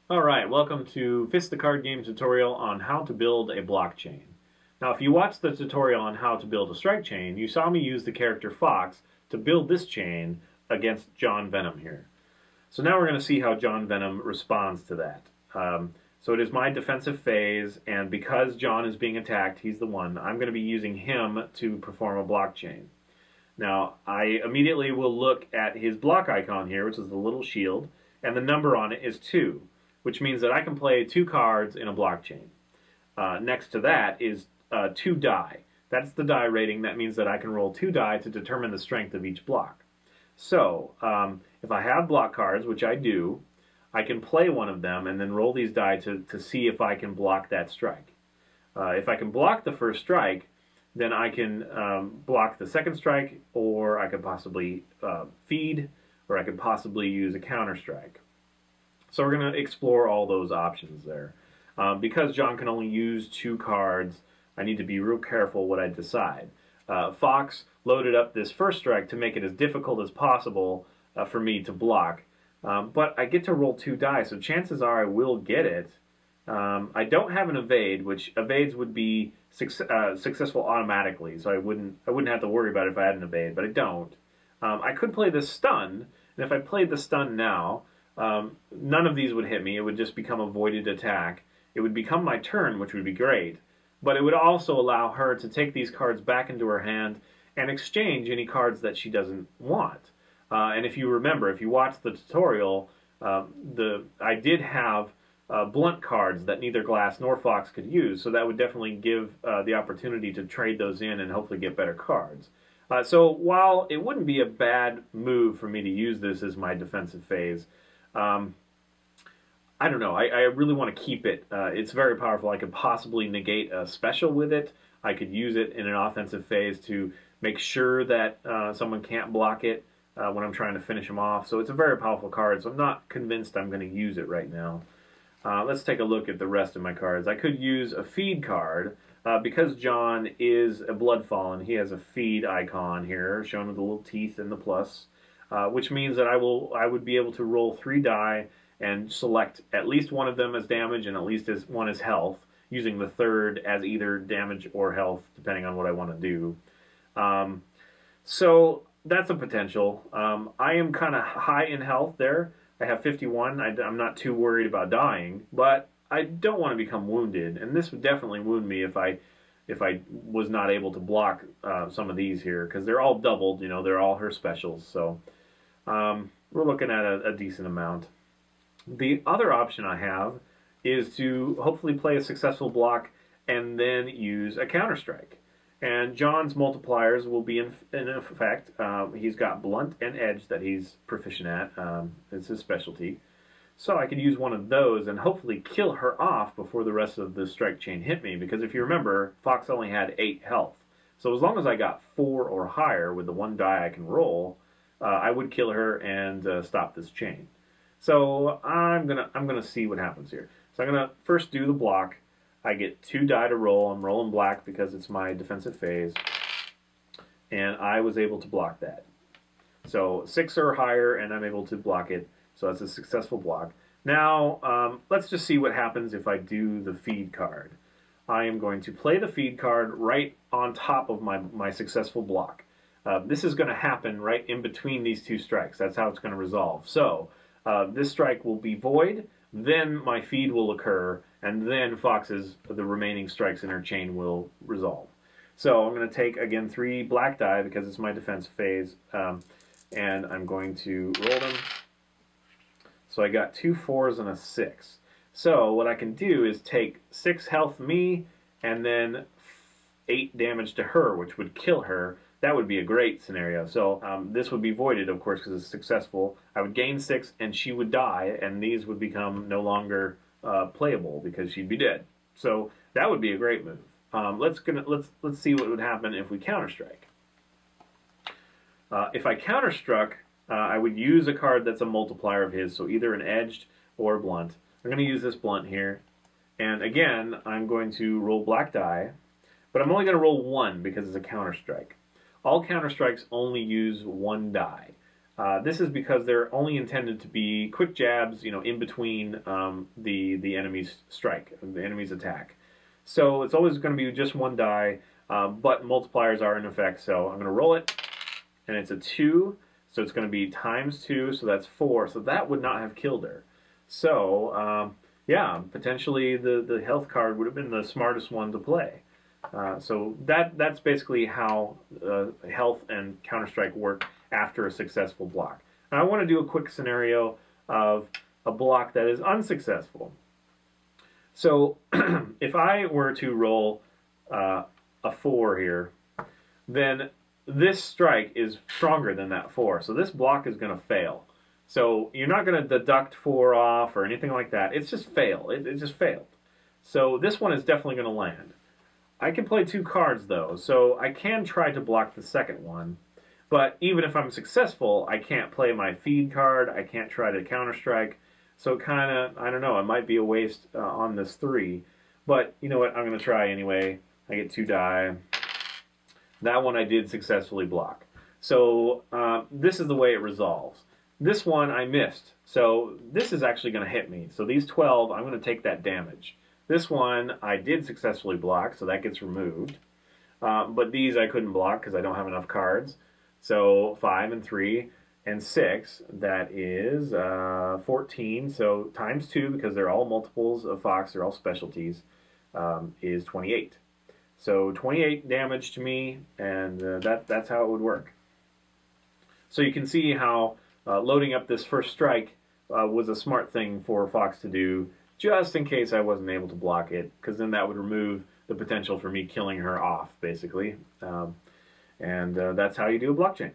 Alright, welcome to FISK the card game tutorial on how to build a blockchain. Now if you watched the tutorial on how to build a strike chain, you saw me use the character Fox to build this chain against John Venom here. So now we're going to see how John Venom responds to that. So it is my defensive phase, and because John is being attacked, he's the one, I'm going to be using him to perform a blockchain. Now I immediately will look at his block icon here, which is the little shield, and the number on it is 2. Which means that I can play 2 cards in a blockchain. Next to that is 2 die. That's the die rating. That means that I can roll 2 die to determine the strength of each block. So, if I have block cards, which I do, I can play one of them and then roll these die to see if I can block that strike. If I can block the first strike, then I can block the second strike, or I could possibly feed, or I could possibly use a counter strike. So we're going to explore all those options there. Because John can only use 2 cards, I need to be real careful what I decide. Fox loaded up this first strike to make it as difficult as possible for me to block. But I get to roll 2 die, so chances are I will get it. I don't have an evade, which evades would be successful automatically, so I wouldn't have to worry about it if I had an evade, but I don't. I could play the stun, and if I played the stun now, none of these would hit me. It would just become a voided attack. It would become my turn, which would be great, but it would also allow her to take these cards back into her hand and exchange any cards that she doesn't want. And if you remember, if you watched the tutorial, I did have blunt cards that neither Glass nor Fox could use, so that would definitely give the opportunity to trade those in and hopefully get better cards. So while it wouldn't be a bad move for me to use this as my defensive phase, I don't know. I really want to keep it. It's very powerful. I could possibly negate a special with it. I could use it in an offensive phase to make sure that someone can't block it when I'm trying to finish them off. So it's a very powerful card, so I'm not convinced I'm going to use it right now. Let's take a look at the rest of my cards. I could use a feed card. Because John is a Bloodfallen, he has a feed icon here, shown with the little teeth and the plus. Which means that I would be able to roll 3 die and select at least one of them as damage and at least as one as health, using the third as either damage or health, depending on what I want to do. So that's a potential. I am kind of high in health there. I have 51. I'm not too worried about dying, but I don't want to become wounded, and this would definitely wound me if I was not able to block some of these here, because they're all doubled, you know, they're all her specials, so we're looking at a decent amount. The other option I have is to hopefully play a successful block and then use a counter-strike. And John's multipliers will be in effect. He's got blunt and edge that he's proficient at. It's his specialty. So I could use one of those and hopefully kill her off before the rest of the strike chain hit me, because if you remember, Fox only had 8 health. So as long as I got 4 or higher with the 1 die I can roll, I would kill her and stop this chain. So I'm gonna see what happens here. So I'm gonna first do the block. I get 2 die to roll. I'm rolling black because it's my defensive phase, and I was able to block that. So 6 or higher, and I'm able to block it. So that's a successful block. Now, let's just see what happens if I do the feed card. I am going to play the feed card right on top of my successful block. This is going to happen right in between these 2 strikes. That's how it's going to resolve. So this strike will be void, then my feed will occur, and then the remaining strikes in her chain will resolve. So I'm going to take, again, 3 black die because it's my defense phase, and I'm going to roll them. So I got 2 4s and a 6. So what I can do is take 6 health me and then 8 damage to her, which would kill her. That would be a great scenario. So this would be voided, of course, because it's successful. I would gain 6 and she would die, and these would become no longer playable because she'd be dead. So that would be a great move. Let's see what would happen if we counter-strike. If I counter-struck, I would use a card that's a multiplier of his, so either an edged or a blunt. I'm going to use this blunt here, and again, I'm going to roll black die, but I'm only going to roll 1 because it's a counter-strike. All counter-strikes only use 1 die. This is because they're only intended to be quick jabs, in between the enemy's strike, the enemy's attack. So it's always going to be just one die, but multipliers are in effect. So I'm going to roll it, and it's a 2, so it's going to be times 2, so that's 4. So that would not have killed her. So yeah, potentially the health card would have been the smartest one to play. So that's basically how health and counterstrike work after a successful block. Now I want to do a quick scenario of a block that is unsuccessful. So if I were to roll a 4 here, then this strike is stronger than that 4. So this block is going to fail. So you're not going to deduct 4 off or anything like that. It's just fail. It just failed. So this one is definitely going to land. I can play 2 cards though, so I can try to block the second one. But even if I'm successful, I can't play my feed card. I can't try to counterstrike. So kind of, I don't know, it might be a waste on this 3. But you know what, I'm going to try anyway. I get 2 die. That one I did successfully block. So this is the way it resolves. This one I missed. So this is actually going to hit me. So these 12, I'm going to take that damage. This one I did successfully block, so that gets removed. But these I couldn't block because I don't have enough cards. So 5 and 3 and 6, that is 14. So times 2, because they're all multiples of Fox, they're all specialties, is 28. So 28 damage to me, and that's how it would work. So you can see how loading up this first strike was a smart thing for Fox to do, just in case I wasn't able to block it, because then that would remove the potential for me killing her off, basically. And that's how you do a blockchain.